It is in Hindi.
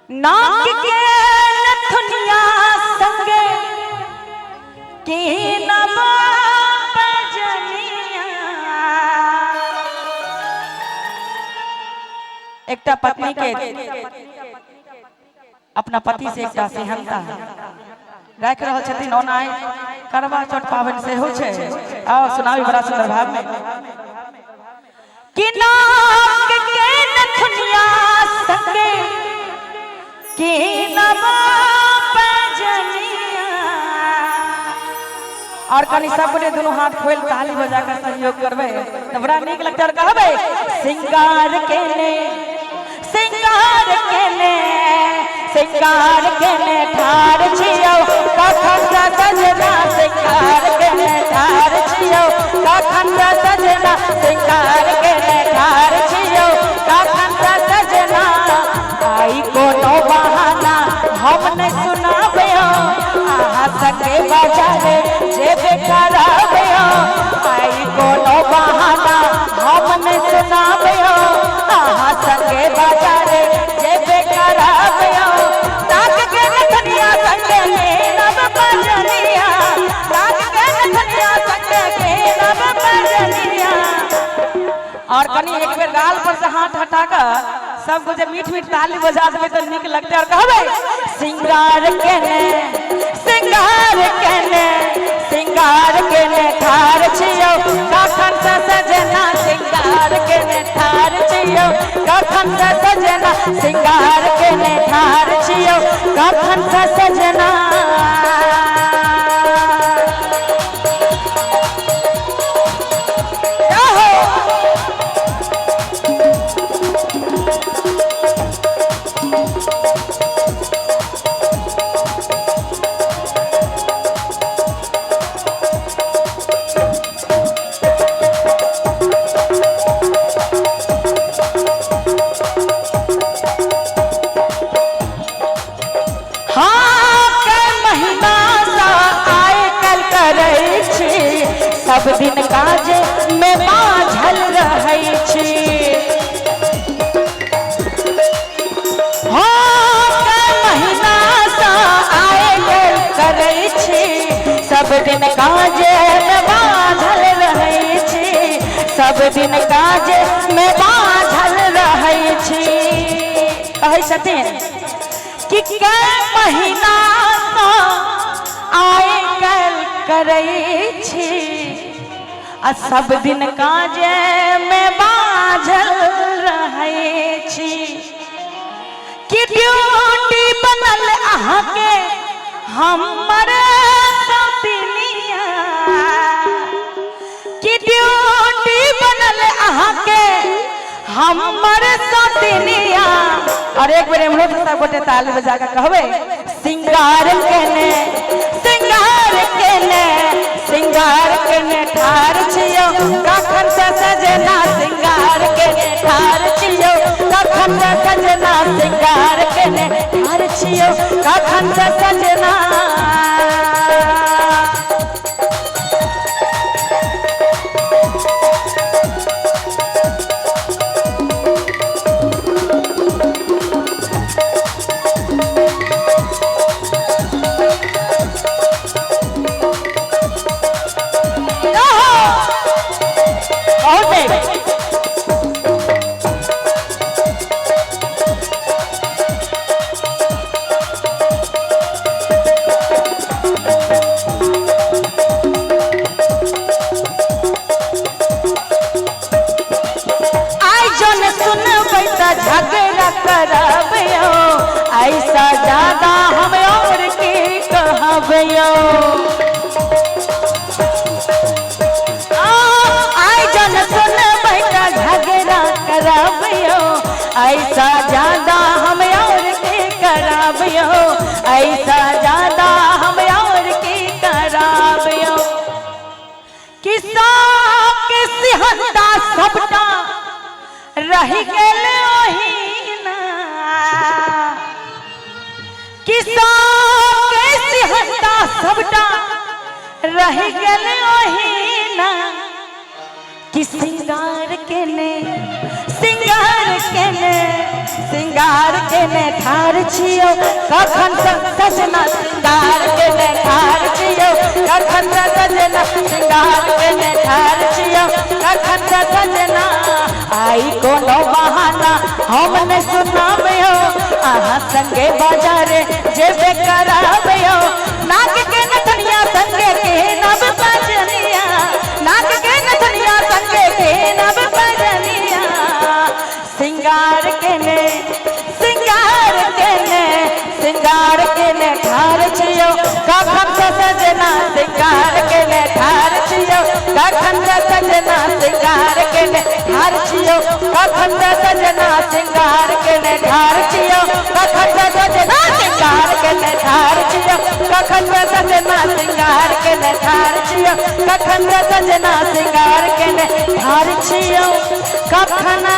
नाक के नथुनिया संगे के नवा बजनिया। एकटा पत्नी के अपना पति से एकटा सेहनता राख रहल छथिन। ओना करवा चौथ पावन से हो छे। आओ सुनावी बड़ा सुंदर भाव में कि नाक के नथुनिया संगे के नवा बजनिया। और कनी सब ने दोनों हाथ खोल ताली बजाकर सहयोग करबे तो बड़ा नीक लगता है। कहबे सिंगार केने सिंगार केने सिंगार केने ठार छियो कखन सजना। सिंगार केने ठार छियो कखन सजना। सिंगार केने ठार छियो कखन सजना। आई कोनो बहाना हम नहीं सुनाबे आहा सके बाजारे जेबे कराबे। आई कोनो बहाना हम नहीं सुनाबे आहा सके बाजारे जेबे कराबे। नाक के नथुनिया संगे के नव बजनिया। नाक के नथुनिया संगे के नव बजनिया। और कनी एक बेर गाल पर से हाथ हटाकर सब कुछ मीठ मीठ ताली बजा देवे तो निक लगते। और कहबे सिंगार केने सिंगार केने सिंगार केने ठार छियो कखन सजना। सिंगार केने ठार छियो कखन सजना। सिंगार केने ठार छियो कखन सजना। सब दिन काज में बाझल रहै छी। महीना सा आए गेल करै छी। सब दिन काज में बाझल रहै छी। सब दिन काज में बाझल रहै छी। कहै छथिन कि कै महीना सा आए गेल करै छी। आ सब दिन काजे में बाझल रहै छी। कि ड्यूटी बनल अहाँ के हमर सौतिनिया। कि ड्यूटी बनल अहाँ के हमर सौतिनिया। और एक बेर हमरो सब गोटे ताली बजा के कहबे सिंगार केने सिंगार केने सिंगार केने ठार छियो कखन सजना। सिंगार केने ठार छियो कखन सजना। सिंगार केने ठार छियो कखन सजना। झगड़ा करबियो ऐसा ज्यादा हम और की कहबियो। आई जन सुन बैठा झगड़ा करबियो ऐसा ज्यादा हम और की करबियो। ऐसा ज्यादा हम और की करबियो। किसा के सिहंता सबटा रही गेल ओहिना। किसा के सिहंता सबटा रही गेल ओहिना। कि सिंगार केने के ने ठार छियो कखन से सजना श्रृंगार के ने ठार छियो कखन से सजना श्रृंगार के ने ठार छियो कखन से सजना आई कोनो बहाना हमने सुनाबियो आहा संगे बाजारे जेबे कराबियो नाक के नथनिया संगे के नब बजनिया नाक के नथनिया संगे के नब बजनिया सिंगार के ने ठार छियो कखन से सजना सिंगार के ने ठार छियो कखन से सजना सिंगार के ने ठार छियो कखन से सजना सिंगार के ने ठार छियो कखन से सजना सिंगार के ने ठार छियो कखन से सजना सिंगार के ने ठार छियो कखन से सजना सिंगार के ने ठार छियो कखना